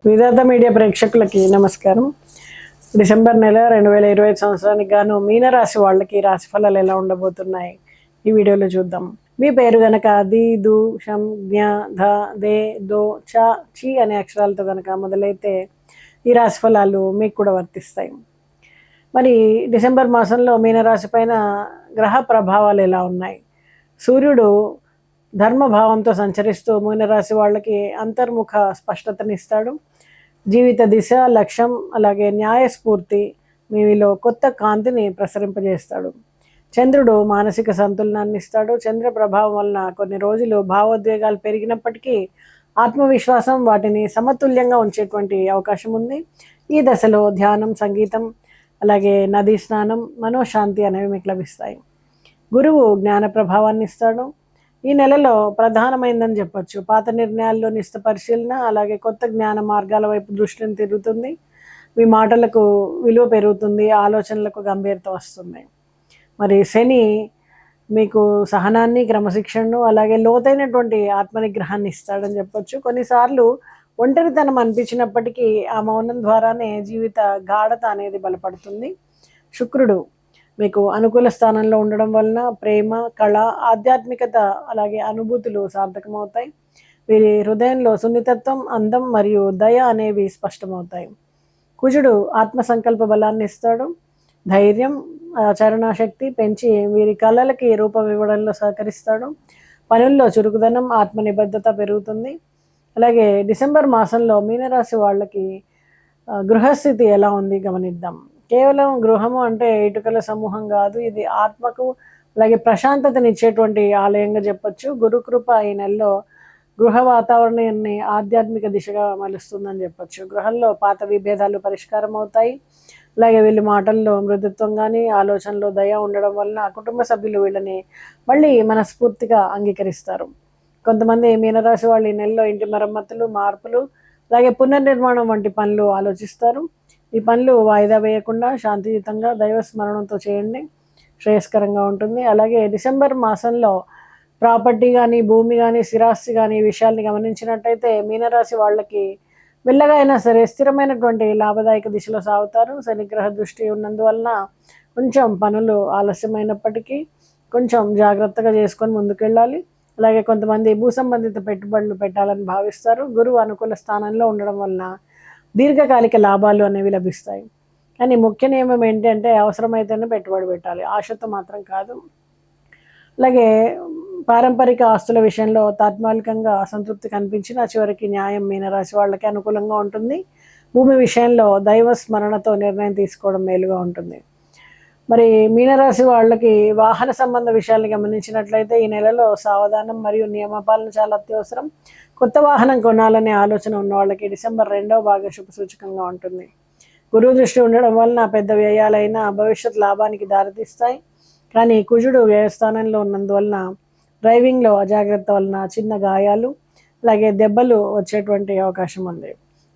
విధాత media ప్రేక్షకులకి నమస్కారం. December నెల 2025 సంవత్సరానికి గాను మీనరాశి వాళ్ళకి రాశి ఫలాలు ఎలా ఉండబోతున్నాయి ఈ వీడియోలో చూద్దాం. మీ పేరు గనక ది, దు, షం, జ్ఞ, ధ, దే, దో, చ, చి అనే అక్షరాలతో గనక మొదలైతే ఈ రాశి ఫలాలు మీకు కూడా వర్తిస్తాయి. మరి డిసెంబర్ మాసంలో మీనరాశి పైన గ్రహ ప్రభావాలు ఎలా ఉన్నాయి? సూర్యుడు ధర్మభావంతో సంచరిస్తూ మీనరాశి వాళ్ళకి అంతర్ముఖ స్పష్టతనిస్తాడు. జీవిత దిశ, లక్ష్యం, అలాగే న్యాయస్ఫూర్తి మీలో కొత్త కాంతిని ప్రసరింపజేస్తాడు. చంద్రుడు మానసిక సంతులనాన్ని ఇస్తాడు. చంద్ర ప్రభావం వలన కొన్ని రోజులు భావోద్వేగాలు పెరిగినప్పటికీ ఆత్మవిశ్వాసం వాటిని సమతుల్యంగా ఉంచేటువంటి అవకాశం ఉంది. ఈ దశలో ధ్యానం, సంగీతం, అలాగే నదీ స్నానం, మనోశాంతి అనేవి మీకు లభిస్తాయి. గురువు జ్ఞాన ప్రభావాన్ని ఇస్తాడు. ఈ నెలలో ప్రధానమైందని చెప్పొచ్చు. పాత నిర్ణయాల్లో నిష్ట పరిశీలన, అలాగే కొత్త జ్ఞాన మార్గాల వైపు దృష్టిని తిరుగుతుంది. మీ మాటలకు విలువ పెరుగుతుంది, ఆలోచనలకు గంభీరత వస్తుంది. మరి శని మీకు సహనాన్ని, క్రమశిక్షణను, అలాగే లోతైనటువంటి ఆత్మనిగ్రహాన్ని ఇస్తాడని చెప్పొచ్చు. కొన్నిసార్లు ఒంటరితనం అనిపించినప్పటికీ ఆ మౌనం ద్వారానే జీవిత గాఢత అనేది బలపడుతుంది. శుక్రుడు మీకు అనుకూల స్థానంలో ఉండడం వలన ప్రేమ, కళ, ఆధ్యాత్మికత, అలాగే అనుభూతులు సార్థకమవుతాయి. వీరి హృదయంలో సున్నితత్వం, అందం మరియు దయ అనేవి స్పష్టమవుతాయి. కుజుడు ఆత్మసంకల్ప బలాన్ని ఇస్తాడు. ధైర్యం, ఆచరణాశక్తి పెంచి వీరి కళలకి రూపం ఇవ్వడంలో సహకరిస్తాడు. పనుల్లో చురుకుదనం, ఆత్మ నిబద్ధత పెరుగుతుంది. అలాగే డిసెంబర్ మాసంలో మీనరాశి వాళ్ళకి గృహస్థితి ఎలా ఉంది గమనిద్దాం. కేవలం గృహము అంటే ఇటుకల సమూహం కాదు, ఇది ఆత్మకు అలాగే ప్రశాంతతనిచ్చేటువంటి ఆలయంగా చెప్పొచ్చు. గురుకృప ఈ నెలలో గృహ వాతావరణాన్ని ఆధ్యాత్మిక దిశగా మలుస్తుందని చెప్పొచ్చు. గృహంలో పాత విభేదాలు పరిష్కారం అవుతాయి. అలాగే వీళ్ళ మాటల్లో మృదుత్వం కానీ, ఆలోచనలో దయ ఉండడం వలన కుటుంబ సభ్యులు వీళ్ళని మళ్ళీ మనస్ఫూర్తిగా అంగీకరిస్తారు. కొంతమంది మీనరాశి వాళ్ళు ఈ నెలలో ఇంటి మరమ్మతులు, మార్పులు, అలాగే పునర్నిర్మాణం వంటి పనులు ఆలోచిస్తారు. ఈ పనులు వాయిదా వేయకుండా శాంతియుతంగా దైవ స్మరణంతో చేయండి, శ్రేయస్కరంగా ఉంటుంది. అలాగే డిసెంబర్ మాసంలో ప్రాపర్టీ కానీ, భూమి కానీ, స్థిరాస్తి కానీ ఈ విషయాల్ని గమనించినట్టయితే మీనరాశి వాళ్ళకి మెల్లగా అయినా సరే స్థిరమైనటువంటి లాభదాయక దిశలో సాగుతారు. శనిగ్రహ దృష్టి ఉన్నందువలన కొంచెం పనులు ఆలస్యమైనప్పటికీ కొంచెం జాగ్రత్తగా చేసుకొని ముందుకెళ్ళాలి. అలాగే కొంతమంది భూ సంబంధిత పెట్టుబడులు పెట్టాలని భావిస్తారు. గురువు అనుకూల స్థానంలో ఉండడం వలన దీర్ఘకాలిక లాభాలు అనేవి లభిస్తాయి. కానీ ముఖ్య నియమం ఏంటంటే అవసరమైతేనే పెట్టుబడి పెట్టాలి, ఆశతో మాత్రం కాదు. అలాగే పారంపరిక ఆస్తుల విషయంలో తాత్కాలికంగా అసంతృప్తి కనిపించిన చివరికి న్యాయం మీనరాశి వాళ్ళకి అనుకూలంగా ఉంటుంది. భూమి విషయంలో దైవ స్మరణతో నిర్ణయం తీసుకోవడం మేలుగా ఉంటుంది. మరి మీనరాశి వాళ్ళకి వాహన సంబంధ విషయాన్ని గమనించినట్లయితే ఈ నెలలో సావధానం మరియు నియమపాలన చాలా అత్యవసరం. కొత్త వాహనం కొనాలనే ఆలోచన ఉన్న వాళ్ళకి డిసెంబర్ 2వ భాగం శుభసూచకంగా ఉంటుంది. గురువు దృష్టి ఉండడం వలన పెద్ద వ్యయాలైన భవిష్యత్ లాభానికి దారితీస్తాయి. కానీ కుజుడు వ్యయస్థానంలో ఉన్నందువలన డ్రైవింగ్లో అజాగ్రత్త వలన చిన్న గాయాలు, అలాగే దెబ్బలు వచ్చేటువంటి అవకాశం ఉంది.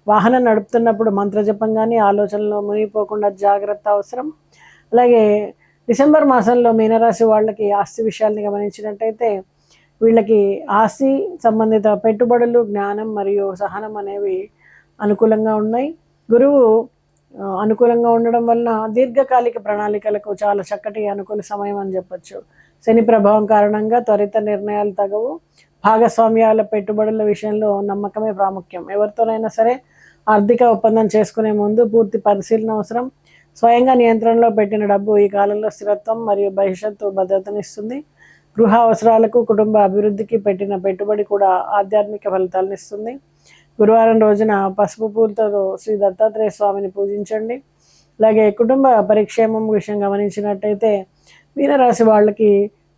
వాహనం నడుపుతున్నప్పుడు మంత్రజపం కానీ, ఆలోచనలో మునిగిపోకుండా జాగ్రత్త అవసరం. అలాగే డిసెంబర్ మాసంలో మీనరాశి వాళ్ళకి ఆస్తి విషయాల్ని గమనించినట్టయితే వీళ్ళకి ఆస్తి సంబంధిత పెట్టుబడులు, జ్ఞానం మరియు సహనం అనేవి అనుకూలంగా ఉన్నాయి. గురువు అనుకూలంగా ఉండడం వలన దీర్ఘకాలిక ప్రణాళికలకు చాలా చక్కటి అనుకూల సమయం అని చెప్పొచ్చు. శని ప్రభావం కారణంగా త్వరిత నిర్ణయాలు తగవు. భాగస్వామ్యాల పెట్టుబడుల విషయంలో నమ్మకమే ప్రాముఖ్యం. ఎవరితోనైనా సరే ఆర్థిక ఒప్పందం చేసుకునే ముందు పూర్తి పరిశీలన అవసరం. స్వయంగా నియంత్రణలో పెట్టిన డబ్బు ఈ కాలంలో స్థిరత్వం మరియు భవిష్యత్తు భద్రతనిస్తుంది. గృహ అవసరాలకు, కుటుంబ అభివృద్ధికి పెట్టిన పెట్టుబడి కూడా ఆధ్యాత్మిక ఫలితాలను ఇస్తుంది. గురువారం రోజున పసుపు పూలతో శ్రీ దత్తాత్రేయ స్వామిని పూజించండి. అలాగే కుటుంబ పరిక్షేమం విషయం గమనించినట్టయితే మీనరాశి వాళ్ళకి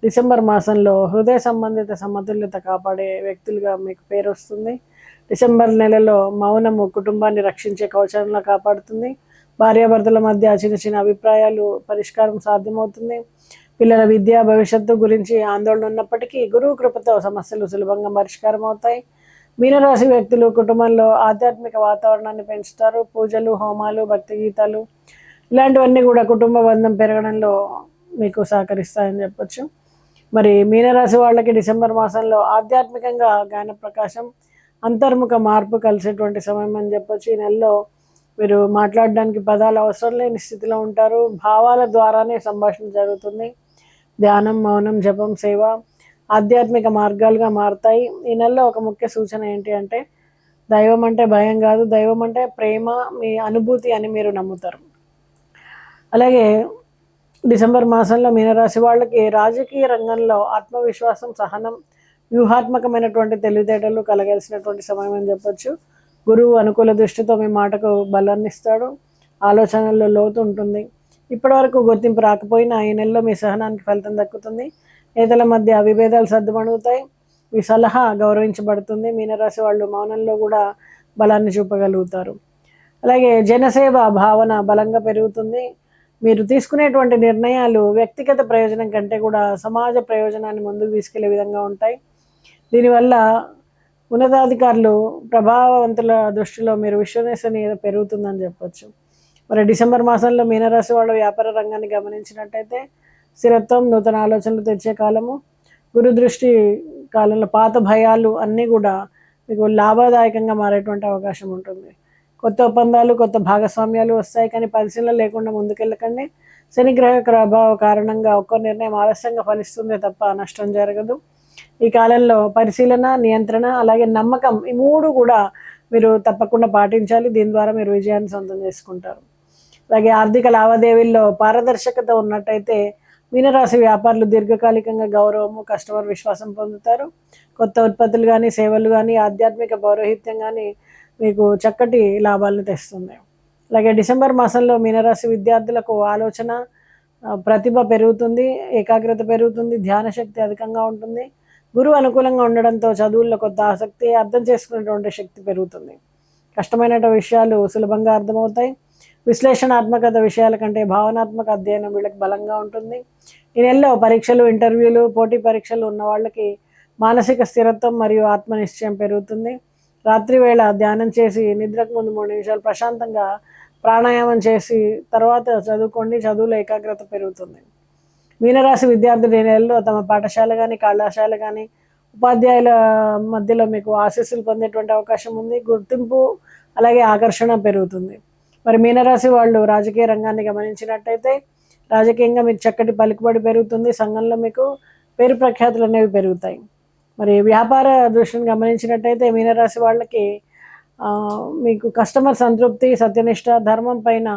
డిసెంబర్ మాసంలో హృదయ సంబంధిత సమతుల్యత కాపాడే వ్యక్తులుగా మీకు పేరు వస్తుంది. డిసెంబర్ నెలలో మౌనము కుటుంబాన్ని రక్షించే కవచంలా కాపాడుతుంది. భార్యాభర్తల మధ్య చిన్న చిన్న అభిప్రాయాలు పరిష్కారం సాధ్యమవుతుంది. పిల్లల విద్య, భవిష్యత్తు గురించి ఆందోళన ఉన్నప్పటికీ గురువు కృపతో సమస్యలు సులభంగా పరిష్కారం అవుతాయి. మీనరాశి వ్యక్తులు కుటుంబంలో ఆధ్యాత్మిక వాతావరణాన్ని పెంచుతారు. పూజలు, హోమాలు, భక్తి గీతాలు ఇలాంటివన్నీ కూడా కుటుంబ బంధం పెరగడంలో మీకు సహకరిస్తాయని చెప్పొచ్చు. మరి మీనరాశి వాళ్ళకి డిసెంబర్ మాసంలో ఆధ్యాత్మికంగా జ్ఞాన ప్రకాశం, అంతర్ముఖ మార్పు కలిసేటువంటి సమయం అని చెప్పొచ్చు. ఈ నెలలో మీరు మాట్లాడడానికి పదాలు అవసరం లేని స్థితిలో ఉంటారు. భావాల ద్వారానే సంభాషణ జరుగుతుంది. ధ్యానం, మౌనం, జపం, సేవ ఆధ్యాత్మిక మార్గాలుగా మారుతాయి. ఈ నెలలో ఒక ముఖ్య సూచన ఏంటి అంటే, దైవం అంటే భయం కాదు, దైవం అంటే ప్రేమ, మీ అనుభూతి అని మీరు నమ్ముతారు. అలాగే డిసెంబర్ మాసంలో మీనరాశి వాళ్ళకి రాజకీయ రంగంలో ఆత్మవిశ్వాసం, సహనం, వ్యూహాత్మకమైనటువంటి తెలివితేటలు కలగాల్సినటువంటి సమయం అని చెప్పొచ్చు. గురువు అనుకూల దృష్టితో మీ మాటకు బలాన్ని ఇస్తాడు. ఆలోచనల్లో లోతు ఉంటుంది. ఇప్పటివరకు గుర్తింపు రాకపోయినా ఈ నెలలో మీ సహనానికి ఫలితం దక్కుతుంది. నేతల మధ్య విభేదాలు సర్దుమణుగుతాయి. మీ సలహా గౌరవించబడుతుంది. మీనరాశి వాళ్ళు మౌనంలో కూడా బలాన్ని చూపగలుగుతారు. అలాగే జనసేవ భావన బలంగా పెరుగుతుంది. మీరు తీసుకునేటువంటి నిర్ణయాలు వ్యక్తిగత ప్రయోజనం కంటే కూడా సమాజ ప్రయోజనాన్ని ముందుకు తీసుకెళ్లే విధంగా ఉంటాయి. దీనివల్ల ఉన్నతాధికారులు, ప్రభావవంతుల దృష్టిలో మీరు విశ్వసనీయత పెరుగుతుందని చెప్పొచ్చు. మరి డిసెంబర్ మాసంలో మీనరాశి వాళ్ళ వ్యాపార రంగాన్ని గమనించినట్టయితే స్థిరత్వం, నూతన ఆలోచనలు తెచ్చే కాలము. గురు దృష్టి కాలంలో పాత భయాలు అన్నీ కూడా మీకు లాభదాయకంగా మారేటువంటి అవకాశం ఉంటుంది. కొత్త ఒప్పందాలు, కొత్త భాగస్వామ్యాలు వస్తాయి, కానీ పరిశీలన లేకుండా ముందుకెళ్ళకండి. శనిగ్రహ ప్రభావ కారణంగా ఒక్కో నిర్ణయం ఆలస్యంగా ఫలిస్తుంది తప్ప నష్టం జరగదు. ఈ కాలంలో పరిశీలన, నియంత్రణ, అలాగే నమ్మకం, ఈ మూడు కూడా మీరు తప్పకుండా పాటించాలి. దీని ద్వారా మీరు విజయాన్ని సొంతం చేసుకుంటారు. అలాగే ఆర్థిక లావాదేవీల్లో పారదర్శకత ఉన్నట్టయితే మీనరాశి వ్యాపారులు దీర్ఘకాలికంగా గౌరవము, కస్టమర్ విశ్వాసం పొందుతారు. కొత్త ఉత్పత్తులు కానీ, సేవలు కానీ, ఆధ్యాత్మిక పౌరోహిత్యం కానీ మీకు చక్కటి లాభాలను తెస్తుంది. అలాగే డిసెంబర్ మాసంలో మీనరాశి విద్యార్థులకు ఆలోచన, ప్రతిభ పెరుగుతుంది, ఏకాగ్రత పెరుగుతుంది, ధ్యాన శక్తి అధికంగా ఉంటుంది. గురువు అనుకూలంగా ఉండడంతో చదువుల్లో కొత్త ఆసక్తి, అర్థం చేసుకునేటువంటి శక్తి పెరుగుతుంది. కష్టమైన విషయాలు సులభంగా అర్థమవుతాయి. విశ్లేషణాత్మకత విషయాల కంటే భావనాత్మక అధ్యయనం వీళ్ళకి బలంగా ఉంటుంది. ఈ నెలలో పరీక్షలు, ఇంటర్వ్యూలు, పోటీ పరీక్షలు ఉన్న వాళ్ళకి మానసిక స్థిరత్వం మరియు ఆత్మనిశ్చయం పెరుగుతుంది. రాత్రి వేళ ధ్యానం చేసి నిద్రకు ముందు 3 నిమిషాలు ప్రశాంతంగా ప్రాణాయామం చేసి తర్వాత చదువుకోండి. చదువులో ఏకాగ్రత పెరుగుతుంది. మీనరాశి విద్యార్థులు ఈ నెలలో తమ పాఠశాల కానీ, కళాశాల కానీ, ఉపాధ్యాయుల మధ్యలో మీకు ఆశీస్సులు పొందేటువంటి అవకాశం ఉంది. గుర్తింపు అలాగే ఆకర్షణ పెరుగుతుంది. మరి మీనరాశి వాళ్ళు రాజకీయ రంగాన్ని గమనించినట్టయితే రాజకీయంగా మీకు చక్కటి పలుకుబడి పెరుగుతుంది. సంఘంలో మీకు పేరు ప్రఖ్యాతులు అనేవి పెరుగుతాయి. మరి వ్యాపార దృష్టిని గమనించినట్టయితే మీనరాశి వాళ్ళకి మీకు కస్టమర్ సంతృప్తి, సత్యనిష్ట, ధర్మం పైన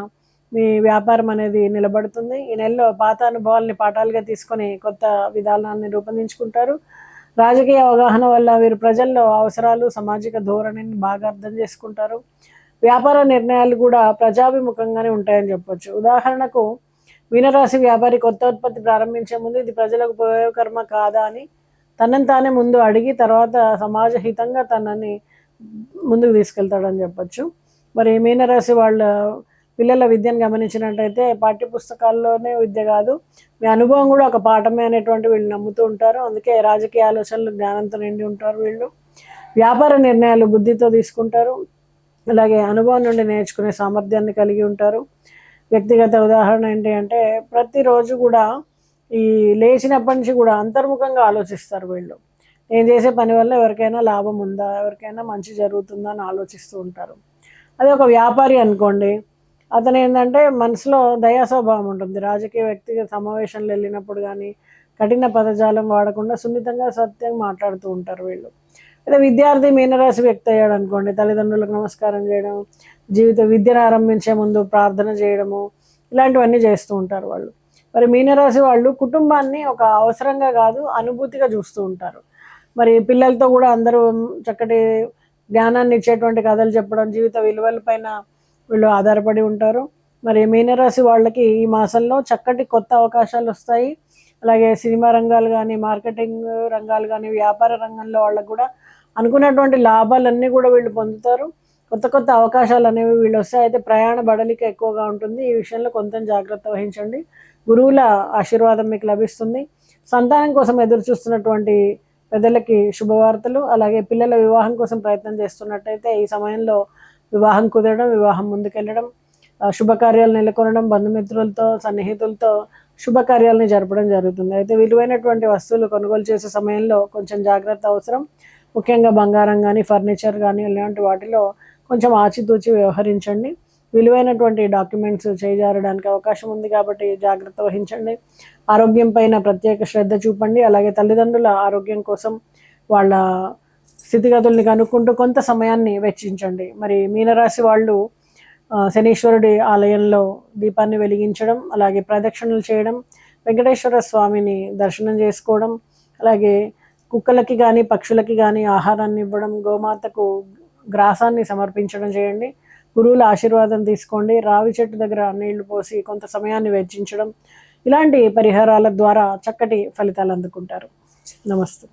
మీ వ్యాపారం అనేది నిలబడుతుంది. ఈ నెలలో పాత అనుభవాల్ని పాఠాలుగా తీసుకొని కొత్త విధానాన్ని రూపొందించుకుంటారు. రాజకీయ అవగాహన వల్ల వీరు ప్రజల్లో అవసరాలు, సామాజిక ధోరణిని బాగా అర్థం చేసుకుంటారు. వ్యాపార నిర్ణయాలు కూడా ప్రజాభిముఖంగానే ఉంటాయని చెప్పొచ్చు. ఉదాహరణకు మీనరాశి వ్యాపారి కొత్త ఉత్పత్తి ప్రారంభించే ముందు ఇది ప్రజలకు ఉపయోగకరమా కాదా అని తనని తానే ముందు అడిగి తర్వాత సమాజ హితంగా తనని ముందుకు తీసుకెళ్తాడని చెప్పొచ్చు. మరి మీనరాశి వాళ్ళ పిల్లల విద్యను గమనించినట్టయితే పాఠ్యపుస్తకాల్లోనే విద్య కాదు, మీ అనుభవం కూడా ఒక పాఠమే అనేటువంటి వీళ్ళు నమ్ముతూ ఉంటారు. అందుకే రాజకీయ ఆలోచనలు జ్ఞానంతో నిండి ఉంటారు వీళ్ళు. వ్యాపార నిర్ణయాలు బుద్ధితో తీసుకుంటారు. అలాగే అనుభవం నుండి నేర్చుకునే సామర్థ్యాన్ని కలిగి ఉంటారు. వ్యక్తిగత ఉదాహరణ ఏంటి అంటే ప్రతిరోజు కూడా ఈ లేచినప్పటి నుంచి కూడా అంతర్ముఖంగా ఆలోచిస్తారు వీళ్ళు. నేను చేసే పని వల్ల ఎవరికైనా లాభం ఉందా, ఎవరికైనా మంచి జరుగుతుందా అని ఆలోచిస్తూ ఉంటారు. అదే ఒక వ్యాపారి అనుకోండి, అతను ఏంటంటే మనసులో దయా స్వభావం ఉంటుంది. రాజకీయ వ్యక్తిగత సమావేశాలు వెళ్ళినప్పుడు కానీ కఠిన పదజాలం వాడకుండా సున్నితంగా సత్యంగా మాట్లాడుతూ ఉంటారు వీళ్ళు. అదే విద్యార్థి మీనరాశి వ్యక్తి అయ్యాడు అనుకోండి, తల్లిదండ్రులకు నమస్కారం చేయడం, విద్యను ఆరంభించే ముందు ప్రార్థన చేయడము, ఇలాంటివన్నీ చేస్తూ ఉంటారు వాళ్ళు. మరి మీనరాశి వాళ్ళు కుటుంబాన్ని ఒక అవసరంగా కాదు అనుభూతిగా చూస్తూ ఉంటారు. మరి పిల్లలతో కూడా అందరూ చక్కటి జ్ఞానాన్ని ఇచ్చేటువంటి కథలు చెప్పడం, జీవిత విలువల పైన వీళ్ళు ఆధారపడి ఉంటారు. మరి మీనరాశి వాళ్ళకి ఈ మాసంలో చక్కటి కొత్త అవకాశాలు వస్తాయి. అలాగే సినిమా రంగాలు కానీ, మార్కెటింగ్ రంగాలు కానీ, వ్యాపార రంగంలో వాళ్ళకు కూడా అనుకున్నటువంటి లాభాలన్నీ కూడా వీళ్ళు పొందుతారు. కొత్త కొత్త అవకాశాలు అనేవి వీళ్ళు వస్తాయి. అయితే ప్రయాణ బడలిక ఎక్కువగా ఉంటుంది. ఈ విషయంలో కొంత జాగ్రత్త వహించండి. గురువుల ఆశీర్వాదం మీకు లభిస్తుంది. సంతానం కోసం ఎదురు చూస్తున్నటువంటి పెద్దలకి శుభవార్తలు, అలాగే పిల్లల వివాహం కోసం ప్రయత్నం చేస్తున్నట్టయితే ఈ సమయంలో వివాహం కుదరడం, వివాహం ముందుకెళ్ళడం, శుభకార్యాలు నెలకొనడం, బంధుమిత్రులతో, సన్నిహితులతో శుభకార్యాలని జరపడం జరుగుతుంది. అయితే విలువైనటువంటి వస్తువులు కొనుగోలు చేసే సమయంలో కొంచెం జాగ్రత్త అవసరం. ముఖ్యంగా బంగారం కానీ, ఫర్నిచర్ కానీ ఇలాంటి వాటిలో కొంచెం ఆచితూచి వ్యవహరించండి. విలువైనటువంటి డాక్యుమెంట్స్ చేజారడానికి అవకాశం ఉంది కాబట్టి జాగ్రత్త వహించండి. ఆరోగ్యం పైన ప్రత్యేక శ్రద్ధ చూపండి. అలాగే తల్లిదండ్రుల ఆరోగ్యం కోసం వాళ్ళ స్థితిగతుల్ని కనుక్కుంటూ కొంత సమయాన్ని వెచ్చించండి. మరి మీనరాశి వాళ్ళు శనీశ్వరుడి ఆలయంలో దీపాన్ని వెలిగించడం, అలాగే ప్రదక్షిణలు చేయడం, వెంకటేశ్వర స్వామిని దర్శనం చేసుకోవడం, అలాగే కుక్కలకి కానీ పక్షులకి కానీ ఆహారాన్ని ఇవ్వడం, గోమాతకు గ్రాసాన్ని సమర్పించడం చేయండి. గురువుల ఆశీర్వాదం తీసుకోండి. రావి చెట్టు దగ్గర నీళ్లు పోసి కొంత సమయాన్ని వెచ్చించడం, ఇలాంటి పరిహారాల ద్వారా చక్కటి ఫలితాలు అందుకుంటారు. నమస్తే.